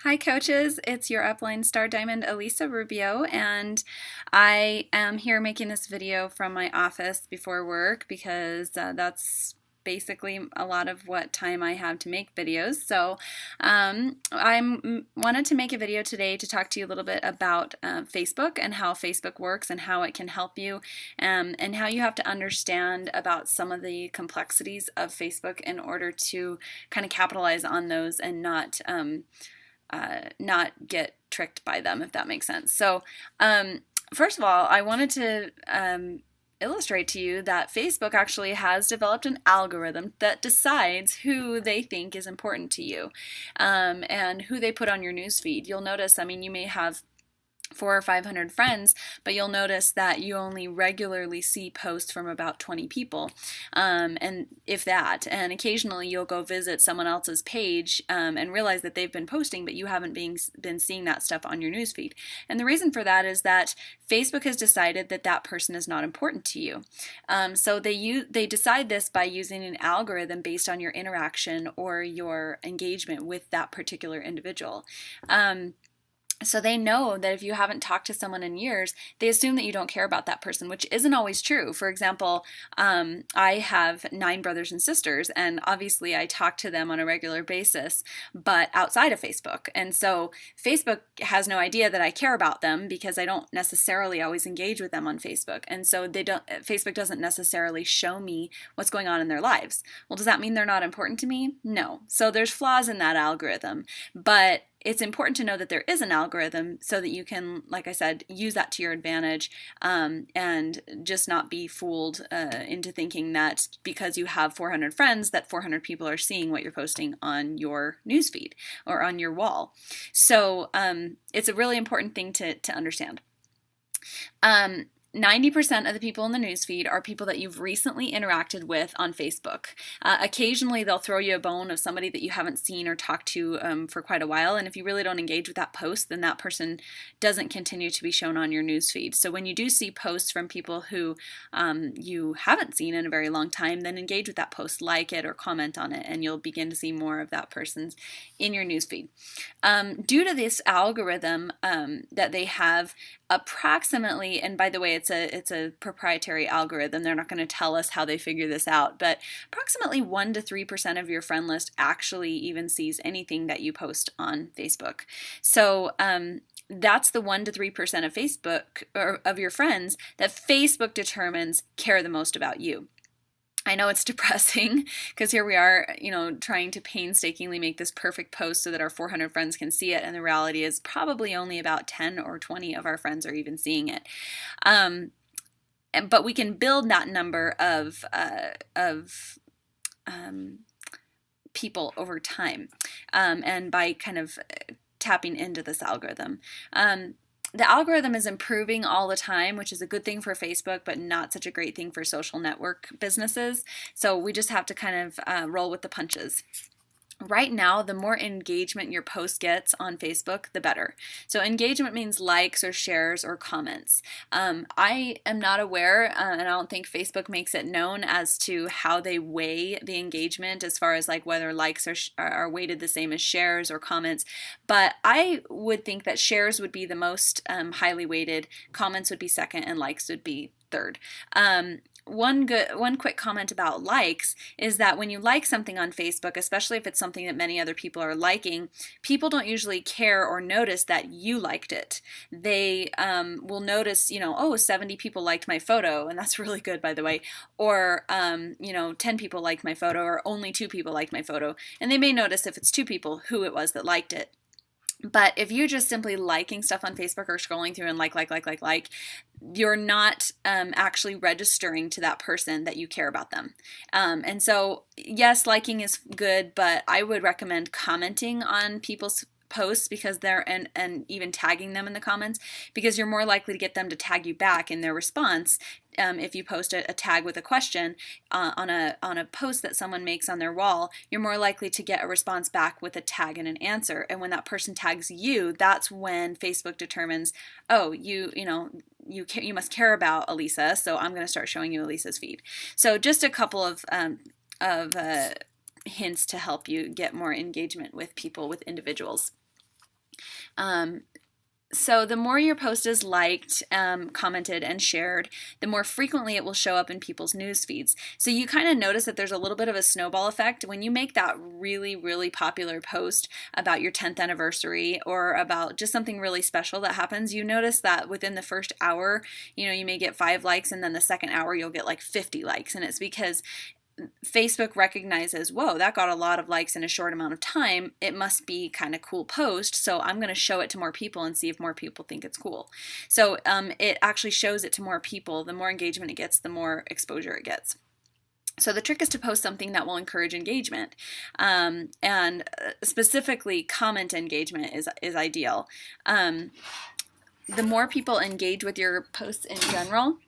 Hi, coaches. It's your upline star diamond, Elisa Rubio, and I am here making this video from my office before work because that's basically a lot of what time I have to make videos. So I wanted to make a video today to talk to you a little bit about Facebook and how Facebook works and how it can help you, and how you have to understand about some of the complexities of Facebook in order to kind of capitalize on those and not get tricked by them, if that makes sense. So first of all, I wanted to illustrate to you that Facebook actually has developed an algorithm that decides who they think is important to you, and who they put on your newsfeed. You'll notice, I mean, you may have 400 or 500 friends, but you'll notice that you only regularly see posts from about 20 people, and if that, and occasionally you'll go visit someone else's page and realize that they've been posting, but you haven't been seeing that stuff on your newsfeed. And the reason for that is that Facebook has decided that that person is not important to you. So they decide this by using an algorithm based on your interaction or your engagement with that particular individual. So they know that if you haven't talked to someone in years, they assume that you don't care about that person, which isn't always true. For example, I have 9 brothers and sisters, and obviously I talk to them on a regular basis, but outside of Facebook. And so Facebook has no idea that I care about them because I don't necessarily always engage with them on Facebook. And so Facebook doesn't necessarily show me what's going on in their lives. Well, does that mean they're not important to me? No. So there's flaws in that algorithm, but it's important to know that there is an algorithm so that you can, like I said, use that to your advantage, and just not be fooled into thinking that because you have 400 friends that 400 people are seeing what you're posting on your newsfeed or on your wall. So it's a really important thing to understand. 90% of the people in the newsfeed are people that you've recently interacted with on Facebook. Occasionally, they'll throw you a bone of somebody that you haven't seen or talked to for quite a while, and if you really don't engage with that post, then that person doesn't continue to be shown on your newsfeed. So when you do see posts from people who you haven't seen in a very long time, then engage with that post, like it or comment on it, and you'll begin to see more of that person's in your newsfeed. Due to this algorithm that they have, approximately, and by the way, it's a proprietary algorithm. They're not going to tell us how they figure this out, but approximately 1 to 3% of your friend list actually even sees anything that you post on Facebook. So that's the 1 to 3% of Facebook, or of your friends, that Facebook determines care the most about you. I know it's depressing because here we are, trying to painstakingly make this perfect post so that our 400 friends can see it, and the reality is probably only about 10 or 20 of our friends are even seeing it. But we can build that number of people over time, and by kind of tapping into this algorithm. The algorithm is improving all the time, which is a good thing for Facebook, but not such a great thing for social network businesses. So we just have to kind of roll with the punches. Right now, the more engagement your post gets on Facebook, the better. So engagement means likes or shares or comments. I am not aware, and I don't think Facebook makes it known as to how they weigh the engagement as far as like whether likes are weighted the same as shares or comments. But I would think that shares would be the most highly weighted, comments would be second, and likes would be third. One quick comment about likes is that when you like something on Facebook, especially if it's something that many other people are liking, people don't usually care or notice that you liked it. They will notice, 70 people liked my photo, and that's really good, by the way, or 10 people liked my photo, or only 2 people liked my photo, and they may notice if it's 2 people who it was that liked it. But if you're just simply liking stuff on Facebook or scrolling through and like, you're not actually registering to that person that you care about them. And so, yes, liking is good, but I would recommend commenting on people's posts because and even tagging them in the comments, because you're more likely to get them to tag you back in their response. If you post a tag with a question on a post that someone makes on their wall, you're more likely to get a response back with a tag and an answer. And when that person tags you, that's when Facebook determines, oh, you must care about Elisa, so I'm going to start showing you Elisa's feed. So just a couple of hints to help you get more engagement with people, with individuals. So the more your post is liked, commented, and shared, the more frequently it will show up in people's news feeds. So you kind of notice that there's a little bit of a snowball effect. When you make that really, really popular post about your 10th anniversary or about just something really special that happens, you notice that within the first hour, you may get 5 likes, and then the second hour you'll get like 50 likes. And it's because Facebook recognizes, whoa, that got a lot of likes in a short amount of time. It must be kind of cool post, so I'm going to show it to more people and see if more people think it's cool. So it actually shows it to more people. The more engagement it gets, the more exposure it gets. So the trick is to post something that will encourage engagement, and specifically comment engagement is ideal. The more people engage with your posts in general,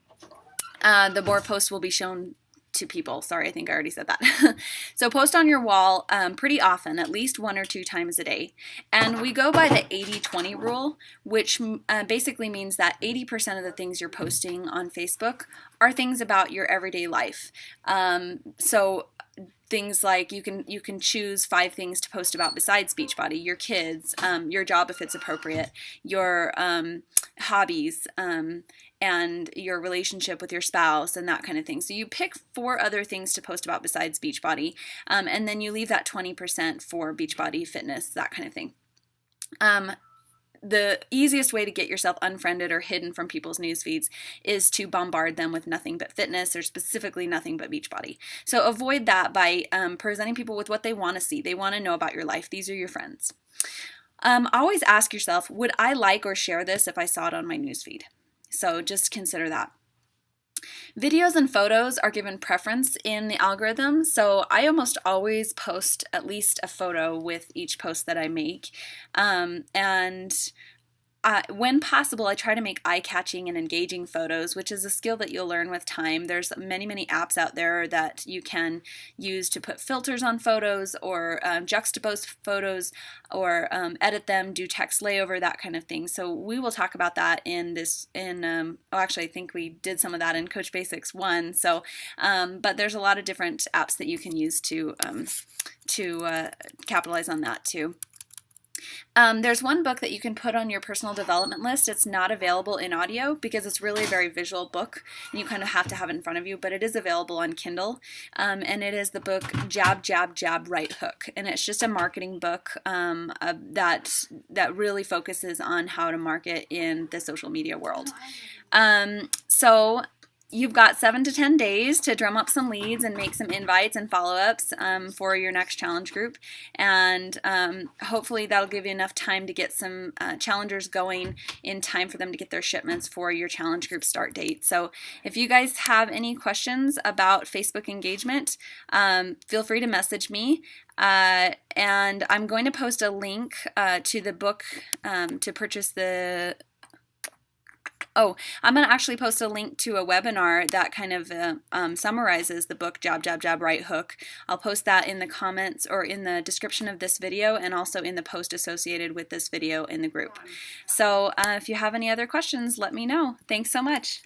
the more posts will be shown to people. Sorry, I think I already said that. So post on your wall pretty often, at least 1 or 2 times a day. And we go by the 80-20 rule, which basically means that 80% of the things you're posting on Facebook are things about your everyday life. So things like you can choose 5 things to post about besides Beachbody: your kids, your job if it's appropriate, your hobbies, and your relationship with your spouse, and that kind of thing. So you pick 4 other things to post about besides Beachbody, and then you leave that 20% for Beachbody, fitness, that kind of thing. The easiest way to get yourself unfriended or hidden from people's news feeds is to bombard them with nothing but fitness, or specifically nothing but Beachbody. So avoid that by presenting people with what they want to see. They want to know about your life. These are your friends. Always ask yourself, would I like or share this if I saw it on my news feed? So just consider that. Videos and photos are given preference in the algorithm, so I almost always post at least a photo with each post that I make. When possible, I try to make eye-catching and engaging photos, which is a skill that you'll learn with time. There's many, many apps out there that you can use to put filters on photos, or juxtapose photos, or edit them, do text layover, that kind of thing. So we will talk about that actually, I think we did some of that in Coach Basics 1. So, but there's a lot of different apps that you can use to capitalize on that too. There's one book that you can put on your personal development list. It's not available in audio because it's really a very visual book, and you kind of have to have it in front of you, but it is available on Kindle, and it is the book Jab, Jab, Jab, Right Hook, and it's just a marketing book that really focuses on how to market in the social media world. So you've got 7 to 10 days to drum up some leads and make some invites and follow-ups for your next challenge group. And hopefully that'll give you enough time to get some challengers going in time for them to get their shipments for your challenge group start date. So if you guys have any questions about Facebook engagement, feel free to message me. And I'm going to post a link to the book to purchase the... Oh, I'm going to actually post a link to a webinar that kind of summarizes the book Jab, Jab, Jab, Right Hook. I'll post that in the comments or in the description of this video, and also in the post associated with this video in the group. So if you have any other questions, let me know. Thanks so much.